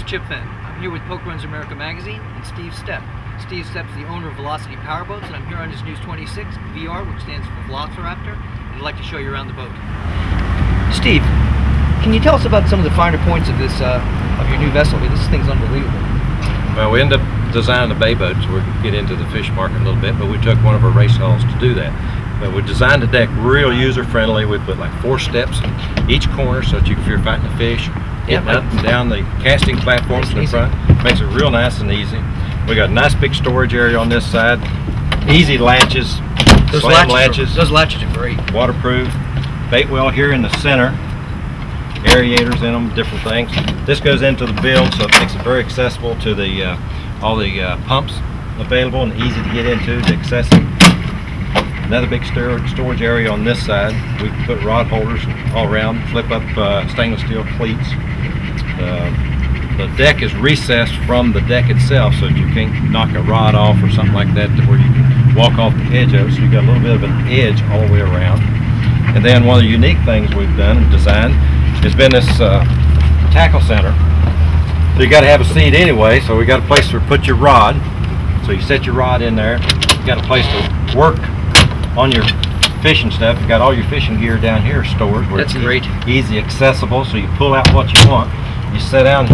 Chip Fenn. I'm here with Polk Runs America magazine and Steve Stepp. Steve Stepp is the owner of Velocity Powerboats, and I'm here on his News 26 VR, which stands for Velociraptor, and I'd like to show you around the boat. Steve, can you tell us about some of the finer points of this of your new vessel? This thing's unbelievable. Well, we ended up designing the bay boat, so we could get into the fish market a little bit, but we took one of our race hulls to do that. But we designed the deck real user-friendly. We put like 4 steps in each corner so that if you're fighting a fish, getting up and down the casting platforms in the front, makes it real nice and easy. We got a nice big storage area on this side, easy latches, those latches. Those latches are great. Waterproof. Bait well here in the center, aerators in them, different things. This goes into the build, so it makes it very accessible to the all the pumps available and easy to get into, to access them. Another big storage area on this side. We can put rod holders all around, flip up stainless steel cleats. The deck is recessed from the deck itself, so that you can't knock a rod off or something like that, to where you can walk off the edge of it, so you got a little bit of an edge all the way around. And then one of the unique things we've done and designed has been this tackle center. So you got to have a seat anyway, so we got a place to put your rod. So you set your rod in there. You got a place to work on your fishing stuff. You got all your fishing gear down here stored. That's great. Easy accessible, so you pull out what you want. You sit down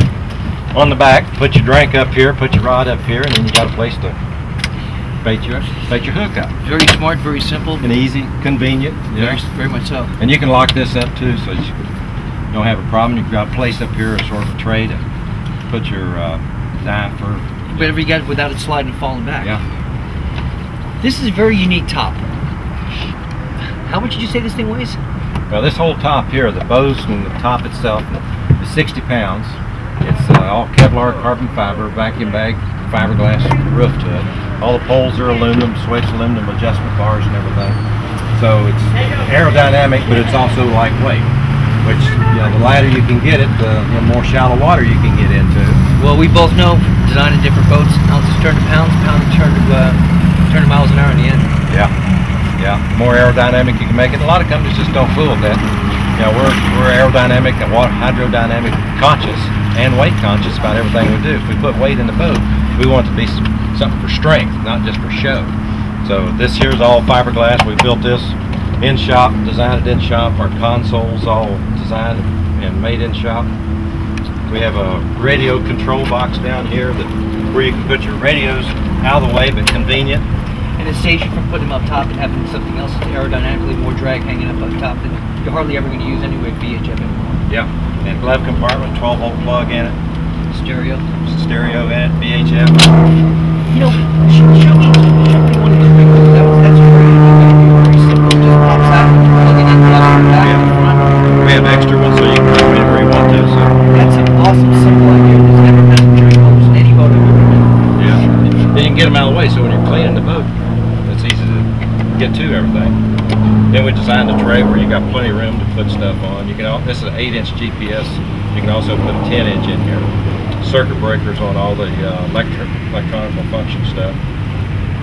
on the back, put your drink up here, put your rod up here, and then you got a place to bait your hook up. Very smart, very simple, and easy, convenient. Very much so. And you can lock this up too, so you don't have a problem. You've got a place up here, a sort of a tray to put your knife or whatever you got without it sliding and falling back. Yeah. This is a very unique top. How much did you say this thing weighs? Well, this whole top here, the bows and the top itself, is 60 pounds. It's all Kevlar carbon fiber, vacuum bag, fiberglass roof to it. All the poles are aluminum, switch aluminum adjustment bars and everything. So it's aerodynamic, but it's also lightweight. Which, the lighter you can get it, the more shallow water you can get into. Well, we both know, designing different boats, ounces turn to pounds, pound turn to miles an hour in the end. Yeah. Yeah, the more aerodynamic you can make it. A lot of companies just don't fool with that. We're aerodynamic and hydrodynamic conscious and weight conscious about everything we do. If we put weight in the boat, we want it to be something for strength, not just for show. So this here's all fiberglass. We built this in shop, designed it in shop. Our consoles all designed and made in shop. We have a radio control box down here where you can put your radios out of the way, but convenient. And it saves you from putting them up top and having something else aerodynamically more drag hanging up top that you're hardly ever going to use anyway with VHF anymore. Yeah, and glove compartment, 12-volt plug in it. Stereo in it, VHF. Show me one of these things. That's very simple. cleaning the boat. It's easy to get to everything. Then we designed a tray where you got plenty of room to put stuff on. You can. This is an 8-inch GPS. You can also put a 10-inch in here. Circuit breakers on all the electronic function stuff.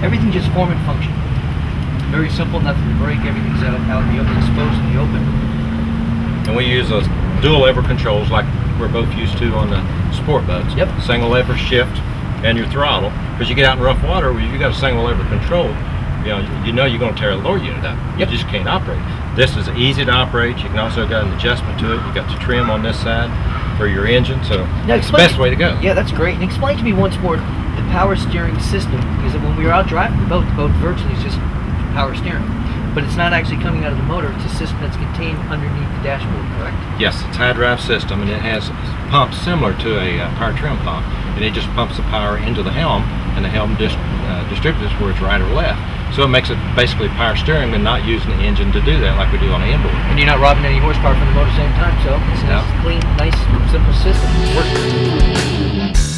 Everything just form and function. Very simple, nothing to break. Everything's out in the open, exposed in the open. And we use those dual lever controls like we're both used to on the sport boats. Yep. Single lever shift and your throttle. Because you get out in rough water, you got a single lever control. You know you're going to tear the lower unit up. You just can't operate. This is easy to operate. You can also get an adjustment to it. You got the trim on this side for your engine, so it's the best way to go. Yeah, that's great. And explain to me once more the power steering system, because when we were out driving the boat virtually is just power steering. But it's not actually coming out of the motor. It's a system that's contained underneath the dashboard, correct? Yes, it's a high drive system, and it has pumps similar to a power trim pump. And it just pumps the power into the helm, and the helm distributes where it's right or left. So it makes it basically power steering and not using the engine to do that like we do on an inboard. And you're not robbing any horsepower from the motor at the same time, so it's a nice, clean, nice, simple system. It works.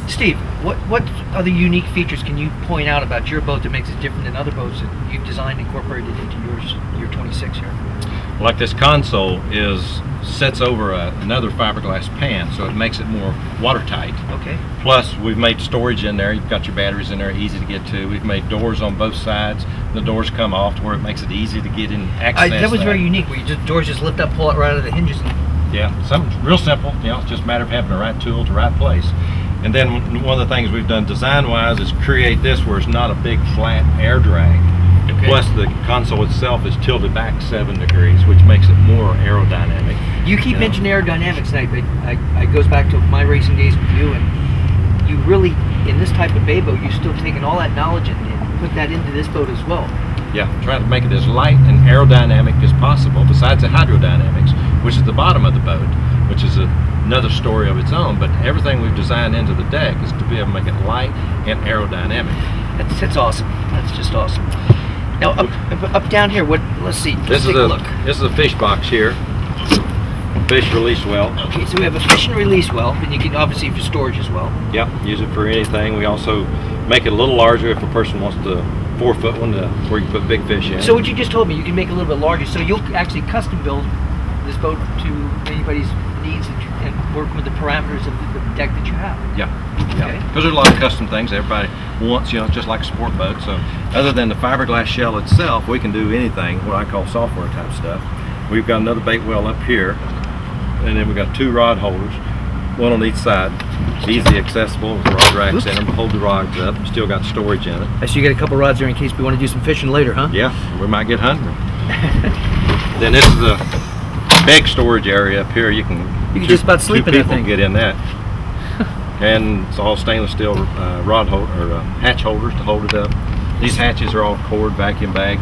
Steve, what other unique features can you point out about your boat that makes it different than other boats that you've designed and incorporated into your 26 here? Like this console sets over another fiberglass pan, so it makes it more watertight. Okay. Plus, we've made storage in there. You've got your batteries in there, easy to get to. We've made doors on both sides. The doors come off to where it makes it easy to get in, access. That was very unique, where doors just lift up, pull it right out of the hinges. Yeah, something real simple. It's just a matter of having the right tool to the right place. And then one of the things we've done design-wise is create this where it's not a big flat air drag. Okay. Plus the console itself is tilted back 7 degrees, which makes it more aerodynamic. You keep mentioning aerodynamics, and it goes back to my racing days with you, and you really, in this type of bay boat, you've still taken all that knowledge and put that into this boat as well. Yeah, trying to make it as light and aerodynamic as possible, besides the hydrodynamics, which is the bottom of the boat, which is another story of its own, but everything we've designed into the deck is to be able to make it light and aerodynamic. That's awesome. That's just awesome. Now up down here, let's see. Let's take a look. This is a fish box here. Fish release well. Okay, so we have a fish and release well, and you can obviously for storage as well. Yep, use it for anything. We also make it a little larger if a person wants the 4-foot one where you can put big fish in. So what you just told me, you can make it a little bit larger. So you'll actually custom build this boat to anybody's needs and work with the parameters of the deck that you have. Yeah. Okay. Because there's a lot of custom things everybody wants, just like a sport boat. So other than the fiberglass shell itself, we can do anything, what I call software type stuff. We've got another bait well up here, and then we've got 2 rod holders, one on each side. Easy accessible with rod racks in them to hold the rods up. Still got storage in it. I see you got a couple rods there in case we want to do some fishing later, huh? Yeah, we might get hungry. Then this is the big storage area up here. You can just about sleep in that thing. Get in that. And it's all stainless steel rod holder, hatch holders to hold it up. These hatches are all cord vacuum bag.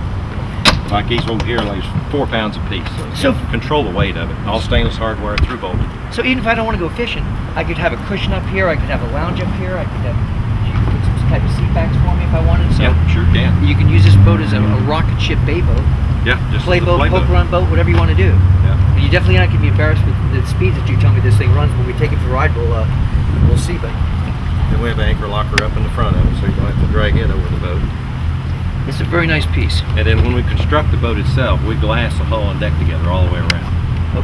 Like these over here, like 4 pounds a piece. So you control the weight of it. All stainless hardware through bolted. So even if I don't want to go fishing, I could have a cushion up here. I could have a lounge up here. I could have you could put some type of seat backs for me if I wanted. So yeah, sure can. You can use this boat as a rocket ship bay boat. Yeah, just play boat, poke run boat, whatever you want to do. Yeah. But you definitely not going to be embarrassed with the speeds that you tell me this thing runs. When we take it for a ride, we'll see. But then we have an anchor locker up in the front of it, so you don't have to drag it over the boat. It's a very nice piece. And then when we construct the boat itself, we glass the hull and deck together all the way around.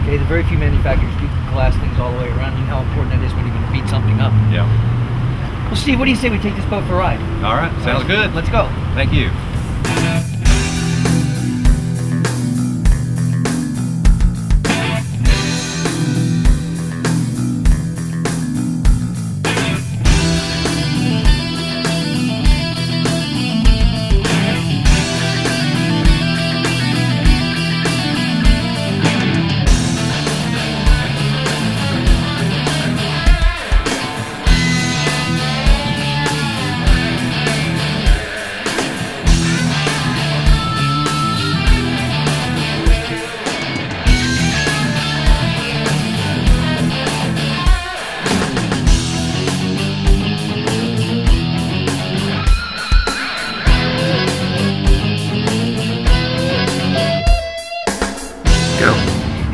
Okay, the very few manufacturers do glass things all the way around. You know how important that is when you're going to beat something up. Yeah. Well, Steve, what do you say we take this boat for a ride? All right, sounds good. Let's go. Thank you.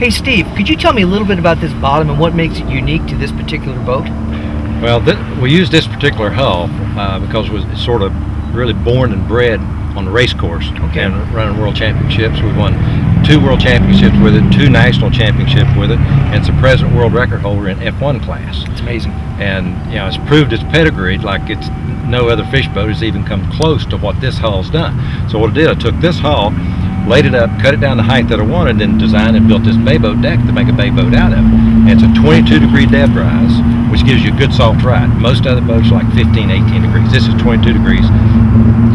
Hey Steve, could you tell me a little bit about this bottom and what makes it unique to this particular boat? Well, we used this particular hull because it was sort of really born and bred on the race course. Okay. And running world championships. We've won 2 world championships with it, 2 national championships with it, and it's a present world record holder in F1 class. It's amazing. And it's proved its pedigree like it's no other fish boat has even come close to what this hull's done. So what I did, I took this hull, laid it up, cut it down the height that I wanted, then designed and built this bay boat deck to make a bay boat out of it. And it's a 22-degree depth rise, which gives you a good soft ride. Most other boats are like 15, 18 degrees. This is 22 degrees,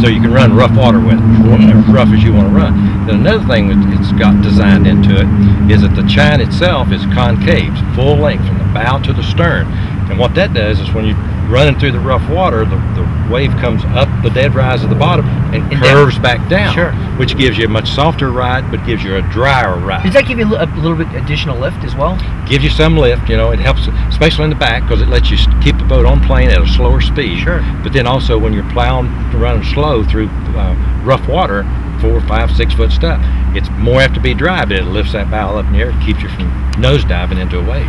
so you can run rough water with it, as rough as you want to run. Then another thing that it's got designed into it is that the chine itself is concave, full length from the bow to the stern. And what that does is when you're running through the rough water, the wave comes up the dead rise of the bottom and curves back down, sure, which gives you a much softer ride, but gives you a drier ride. Does that give you a little bit additional lift as well? Gives you some lift, it helps, especially in the back, because it lets you keep the boat on plane at a slower speed. Sure. But then also when you're plowing, running slow through rough water, 4, 5, 6 foot stuff, it's more apt to be dry, but it lifts that bow up in the air, keeps you from nose diving into a wave.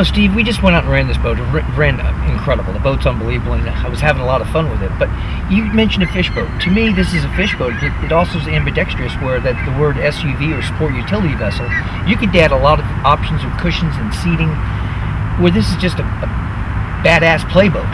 Steve, we just went out and ran this boat. It ran incredible. The boat's unbelievable, and I was having a lot of fun with it. But you mentioned a fish boat. To me, this is a fish boat. It also is ambidextrous, where that the word SUV or sport utility vessel, you could add a lot of options with cushions and seating, where this is just a badass play boat.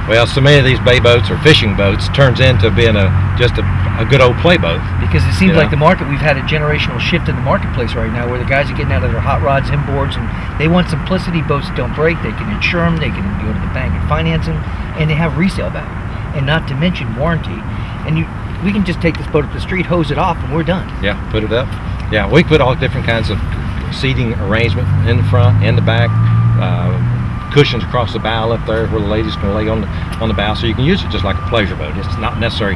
Well, so many of these bay boats or fishing boats turns into being just a good old play boat. Because it seems like the market, we've had a generational shift in the marketplace right now, where the guys are getting out of their hot rods, inboards, and they want simplicity. Boats that don't break. They can insure them. They can go to the bank and finance them, and they have resale value, and not to mention warranty. And we can just take this boat up the street, hose it off, and we're done. Yeah, put it up. Yeah, we put all different kinds of seating arrangement in the front, in the back. Cushions across the bow up there where the ladies can lay on the bow, so you can use it just like a pleasure boat. It's not necessary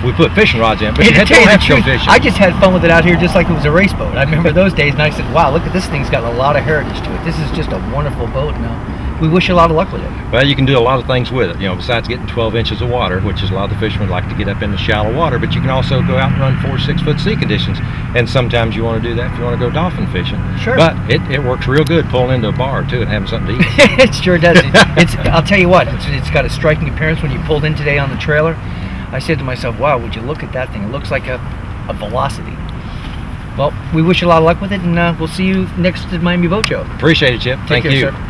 we put fishing rods in, but you don't have to go fishing. I just had fun with it out here just like it was a race boat. I remember those days, and I said, wow, look at this thing's got a lot of heritage to it. This is just a wonderful boat. Now we wish you a lot of luck with it. Well, you can do a lot of things with it, besides getting 12 inches of water, which is a lot of the fishermen like to get up into shallow water, but you can also go out and run 4 or 6 foot sea conditions, and sometimes you want to do that if you want to go dolphin fishing. Sure. But it works real good pulling into a bar too and having something to eat. It sure does. I'll tell you what, it's got a striking appearance. When you pulled in today on the trailer, I said to myself, wow, would you look at that thing? It looks like a Velocity. Well, we wish you a lot of luck with it, and we'll see you next at Miami Boat Show. Appreciate it, Chip. Thank you. Sir.